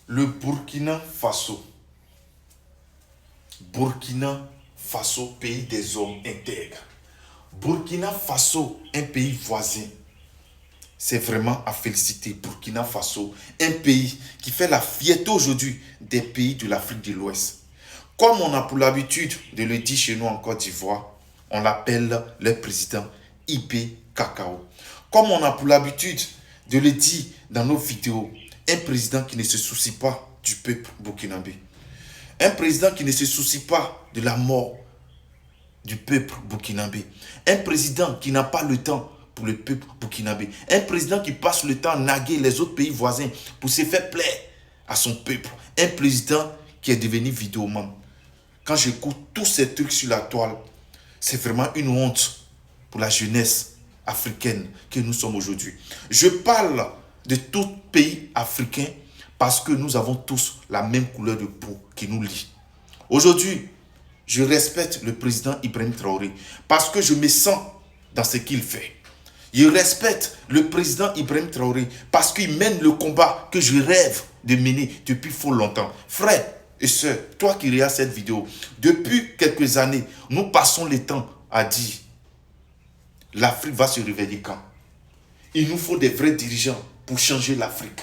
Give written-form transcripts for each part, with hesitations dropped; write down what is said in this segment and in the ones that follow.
Le Burkina Faso. Burkina Faso, pays des hommes intègres. Burkina Faso, un pays voisin. C'est vraiment à féliciter. Burkina Faso, un pays qui fait la fierté aujourd'hui des pays de l'Afrique de l'Ouest. Comme on a pour l'habitude de le dire chez nous en Côte d'Ivoire, on l'appelle le président Ibé Cacao. Comme on a pour l'habitude de le dire dans nos vidéos, un président qui ne se soucie pas du peuple burkinabé. Un président qui ne se soucie pas de la mort du peuple burkinabé. Un président qui n'a pas le temps pour le peuple burkinabé. Un président qui passe le temps à naguer les autres pays voisins pour se faire plaisir à son peuple. Un président qui est devenu vidéoman. Quand j'écoute tous ces trucs sur la toile, c'est vraiment une honte pour la jeunesse africaine que nous sommes aujourd'hui. Je parle de tout pays africain parce que nous avons tous la même couleur de peau qui nous lie. Aujourd'hui, je respecte le président Ibrahim Traoré parce que je me sens dans ce qu'il fait. Je respecte le président Ibrahim Traoré parce qu'il mène le combat que je rêve de mener depuis fort longtemps. Frère et sœurs, toi qui regardes cette vidéo, depuis quelques années, nous passons le temps à dire l'Afrique va se réveiller quand? Il nous faut des vrais dirigeants pour changer l'Afrique.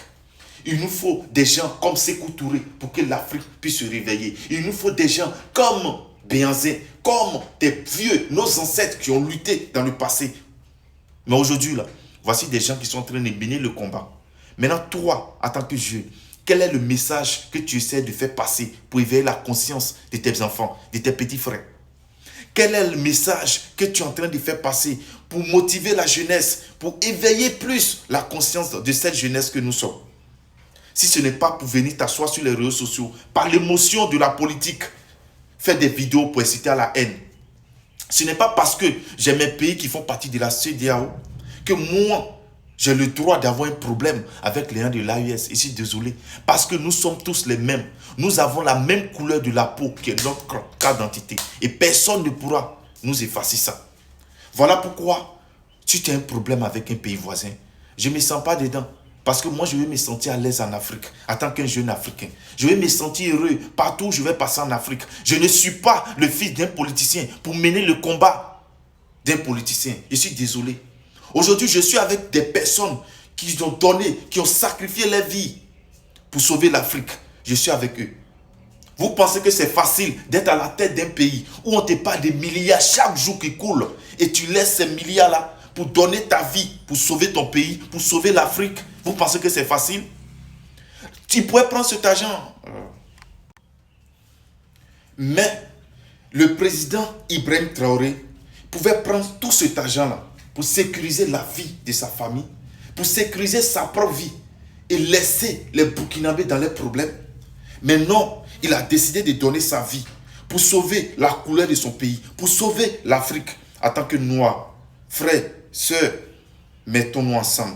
Il nous faut des gens comme Sékou Touré pour que l'Afrique puisse se réveiller. Il nous faut des gens comme Béhanzé, comme des vieux, nos ancêtres qui ont lutté dans le passé. Mais aujourd'hui, là, voici des gens qui sont en train de mener le combat. Maintenant, toi, en tant que jeune, quel est le message que tu essaies de faire passer pour éveiller la conscience de tes enfants, de tes petits frères? Quel est le message que tu es en train de faire passer pour motiver la jeunesse, pour éveiller plus la conscience de cette jeunesse que nous sommes? Si ce n'est pas pour venir t'asseoir sur les réseaux sociaux, par l'émotion de la politique, faire des vidéos pour inciter à la haine. Ce n'est pas parce que j'ai mes pays qui font partie de la CEDEAO que moi, j'ai le droit d'avoir un problème avec les gens de l'AES. Ici, désolé. Parce que nous sommes tous les mêmes. Nous avons la même couleur de la peau qui est notre carte d'identité. Et personne ne pourra nous effacer ça. Voilà pourquoi, si tu as un problème avec un pays voisin, je ne me sens pas dedans. Parce que moi, je vais me sentir à l'aise en Afrique, en tant qu'un jeune Africain. Je vais me sentir heureux partout où je vais passer en Afrique. Je ne suis pas le fils d'un politicien pour mener le combat d'un politicien. Je suis désolé. Aujourd'hui, je suis avec des personnes qui ont donné, qui ont sacrifié leur vie pour sauver l'Afrique. Je suis avec eux. Vous pensez que c'est facile d'être à la tête d'un pays où on te parle des milliards chaque jour qui coulent et tu laisses ces milliards-là pour donner ta vie, pour sauver ton pays, pour sauver l'Afrique? Vous pensez que c'est facile? Tu pourrais prendre cet argent. Mais le président Ibrahim Traoré pouvait prendre tout cet argent-là pour sécuriser la vie de sa famille, pour sécuriser sa propre vie et laisser les Burkinabés dans leurs problèmes. Mais non, il a décidé de donner sa vie pour sauver la couleur de son pays, pour sauver l'Afrique en tant que noir. Frères, sœurs, mettons-nous ensemble.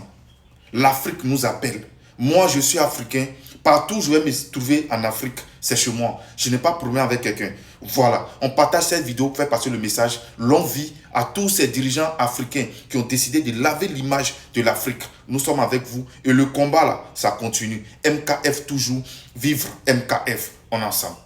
L'Afrique nous appelle. Moi, je suis africain. Partout où je vais me trouver en Afrique, c'est chez moi. Je n'ai pas de problème avec quelqu'un. Voilà. On partage cette vidéo pour faire passer le message. Longue vie à tous ces dirigeants africains qui ont décidé de laver l'image de l'Afrique. Nous sommes avec vous. Et le combat, là, ça continue. MKF toujours. Vivre MKF. On est ensemble.